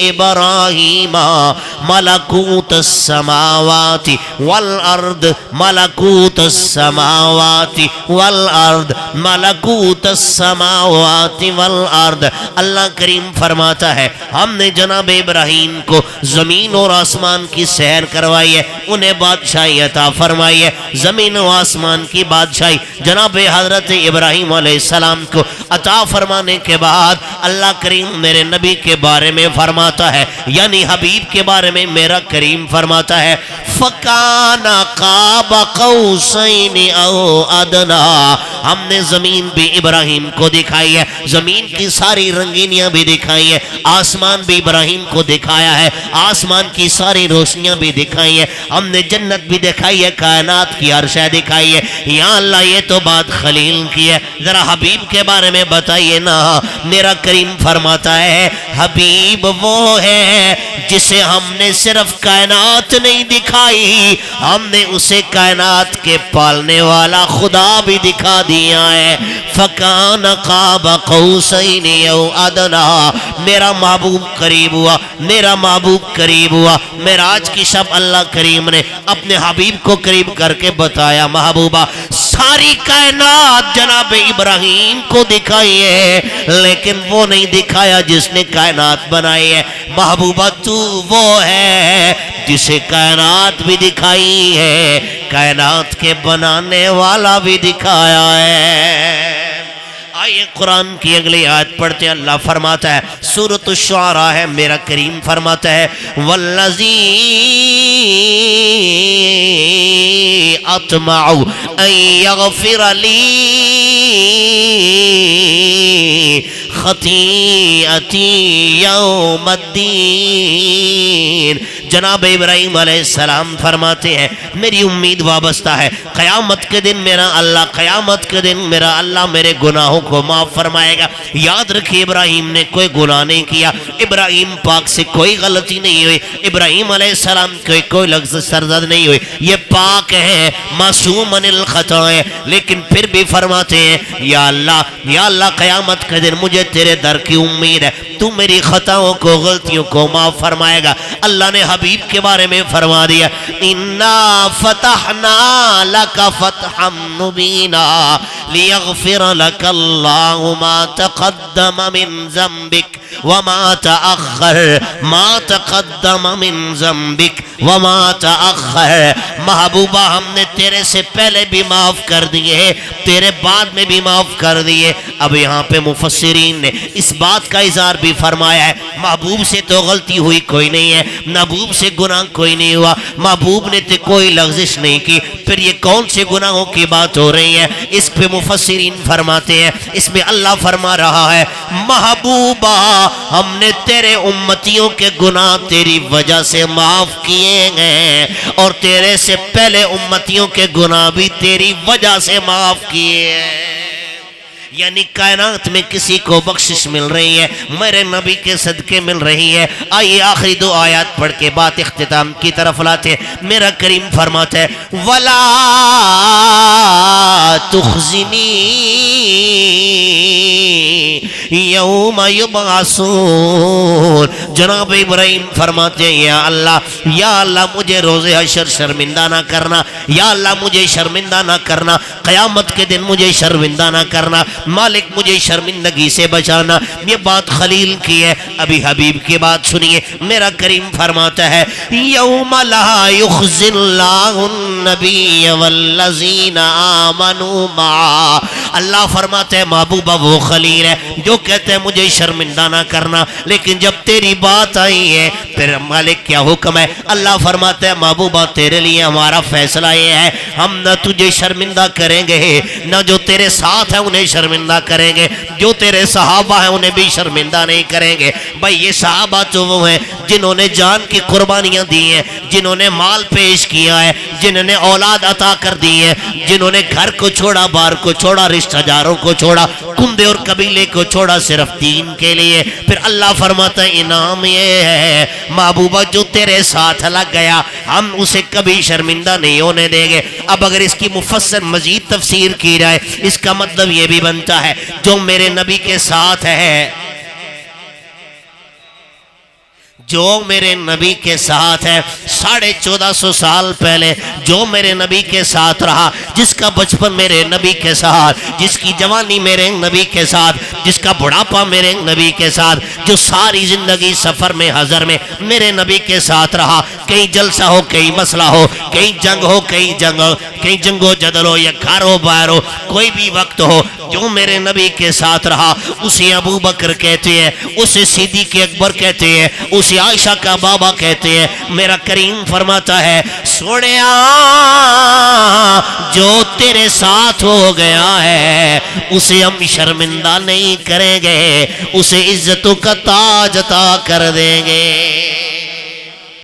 ابراہیم ملکوت السماوات والارض ملکوت السماوات والارض ملکوت السماوات والارض۔ اللہ کریم فرماتا ہے ہم نے جناب ابراہیم کو زمین اور آسمان کی سیر کروائی ہے، انہیں بادشاہی عطا فرمائی ہے۔ زمین و آسمان کی بادشاہی جناب حضرت ابراہیم علیہ السلام کو عطا فرمانے کے بعد اللہ کریم میرے نبی کے بارے میں فرماتا ہے، یعنی حبیب کے بارے میں میرا کریم فرماتا ہے فَكَانَ قَابَ قَوْسَيْنِ أَوْ أَدْنَىٰ۔ ہم نے زمین بھی ابراہیم کو دکھائی ہے، زمین کی ساری رنگینیاں بھی دکھائی ہے، آسمان بھی ابراہیم کو دکھایا ہے، آسمان کی ساری روشنیاں بھی دکھائی ہے، ہم نے جنت بھی دکھائی ہے، کائنات کی عرشیں دکھائی ہے۔ یا اللہ یہ تو بات خلیل کی ہے، ذرا حبیب کے بارے میں بتائیے نا۔ میرا کریم فرماتا ہے حبیب وہ ہے جسے ہم نے صرف کائنات نہیں دکھائی، ہم نے اسے کائنات کے پالنے والا خدا بھی دکھا دیا ہے۔ فَكَانَ قَابَ قَوْسَيْنِ أَوْ أَدْنَىٰ۔ میرا محبوب قریب ہوا، میرا محبوب قریب ہوا۔ معراج کی شب اللہ کریم نے اپنے حبیب کو قریب کر کے بتایا محبوبہ ساری کائنات جناب ابراہیم کو دکھائی ہے، لیکن وہ نہیں دکھایا جس نے کائنات بنائی ہے۔ محبوبہ تو وہ ہے جسے کائنات بھی دکھائی ہے، کائنات کے بنانے والا بھی دکھایا ہے۔ آئیے قرآن کی اگلی آیت پڑھتے ہیں۔ اللہ فرماتا ہے سورۃ الشعراء ہے، میرا کریم فرماتا ہے وَالَّذِي أَطْمَعُ أَن يَغْفِرَ لِي خطیئتی یوم الدین۔ جناب ابراہیم علیہ السلام فرماتے ہیں میری امید وابستہ ہے قیامت کے دن میرا اللہ، قیامت کے دن میرا اللہ میرے گناہوں کو معاف فرمائے گا۔ یاد رکھیے ابراہیم نے کوئی گناہ نہیں کیا، ابراہیم پاک سے کوئی غلطی نہیں ہوئی، ابراہیم علیہ السلام کوئی لفظ سرزد نہیں ہوئی، یہ پاک ہے، معصوم عن الخطا ہے، لیکن پھر بھی فرماتے ہیں یا اللہ قیامت کے دن مجھے تیرے در کی امید ہے، تو میری خطاؤں کو غلطیوں کو معاف فرمائے گا۔ اللہ نے حبیب کے بارے میں فرما دیا اِنَّا فَتَحْنَا لَكَ فَتْحًا مُبِينًا لِيَغْفِرَ لَكَ اللَّهُ مَا تَقَدَّمَ مِن ذَنبِكَ وَمَا تَأَخَّرَ مَا تَقَدَّمَ مِن ذَنبِكَ وَمَا تَأَخَّرَ۔ محبوبہ ہم نے تیرے سے پہلے بھی معاف کر دیے، تیرے بعد میں بھی معاف کر دیے۔ اب یہاں پہ مفسرین نے اس بات کا اظہار بھی فرمایا ہے محبوب سے تو غلطی ہوئی کوئی نہیں ہے، محبوب سے گناہ کوئی نہیں ہوا، محبوب نے تو کوئی لغزش نہیں کی، پھر یہ کون سے گناہوں کی بات ہو رہی ہے؟ اس پہ مفسرین فرماتے ہیں اس میں اللہ فرما رہا ہے محبوبہ ہم نے تیرے امتیوں کے گناہ تیری وجہ سے معاف کیے ہیں، اور تیرے سے پہلے امتیوں کے گناہ بھی تیری وجہ سے معاف کیے ہیں۔ یعنی کائنات میں کسی کو بخشش مل رہی ہے، میرے نبی کے صدقے مل رہی ہے۔ آئیے آخری دو آیات پڑھ کے بات اختتام کی طرف لاتے۔ میرا کریم فرماتا ہے وَلَا تُخْزِنِي یوم یبعثون۔ جناب ابراہیم فرماتے ہیں یا اللہ مجھے روز حشر شرمندہ نہ کرنا، یا اللہ مجھے شرمندہ نہ کرنا، قیامت کے دن مجھے شرمندہ نہ کرنا، مالک مجھے شرمندگی سے بچانا۔ یہ بات خلیل کی ہے۔ ابھی حبیب کی بات سنیے، میرا کریم فرماتا ہے یوم لا یخزی اللہ النبی والذین آمنوا معا۔ اللہ فرماتا ہے محبوبہ وہ خلیل ہے جو کہتے ہیں مجھے شرمندہ نہ کرنا، لیکن جب تیری بات آئی ہے پھر مالک کیا حکم ہے؟ اللہ فرماتا ہے محبوبہ تیرے لیے ہمارا فیصلہ یہ ہے ہم نہ تجھے شرمندہ کریں گے، نہ جو تیرے ساتھ ہیں انہیں شرمندہ کریں گے، جو تیرے صحابہ ہیں انہیں بھی شرمندہ نہیں کریں گے۔ بھائی یہ صحابہ تو وہ ہیں جنہوں نے جان کی قربانیاں دی ہیں، جنہوں نے مال پیش کیا ہے، جنہوں نے اولاد عطا کر دی ہے، جنہوں نے گھر کو چھوڑا، بار کو چھوڑا، رشتہ داروں کو چھوڑا، کنبے اور قبیلے کو چھوڑا صرف دین کے لیے۔ پھر اللہ فرماتا ہے انعام یہ ہے محبوبہ جو تیرے ساتھ لگ گیا ہم اسے کبھی شرمندہ نہیں ہونے دیں گے۔ اب اگر اس کی مفصل مزید تفسیر کی جائے اس کا مطلب یہ بھی بنتا ہے جو میرے نبی کے ساتھ ہے جو میرے نبی کے ساتھ ہے 1450 سال پہلے، جو میرے نبی کے ساتھ رہا، جس کا بچپن میرے نبی کے ساتھ، جس کی جوانی میرے نبی کے ساتھ، جس کا بڑھاپا میرے نبی کے ساتھ، جو ساری زندگی سفر میں حضر میں میرے نبی کے ساتھ رہا، کہیں جلسہ ہو، کہیں مسئلہ ہو، کہیں جنگ ہو، کہیں جنگ و جدل ہو یا کاروبار ہو، کوئی بھی وقت ہو، جو میرے نبی کے ساتھ رہا، اسے ابو بکر کہتے ہیں، اسے صدیق اکبر کہتے ہیں، اسے عائشہ کا بابا کہتے ہیں۔ میرا کریم فرماتا ہے سوڑیا جو تیرے ساتھ ہو گیا ہے اسے ہم شرمندہ نہیں کریں گے، اسے عزتوں کا تاج عطا کر دیں گے۔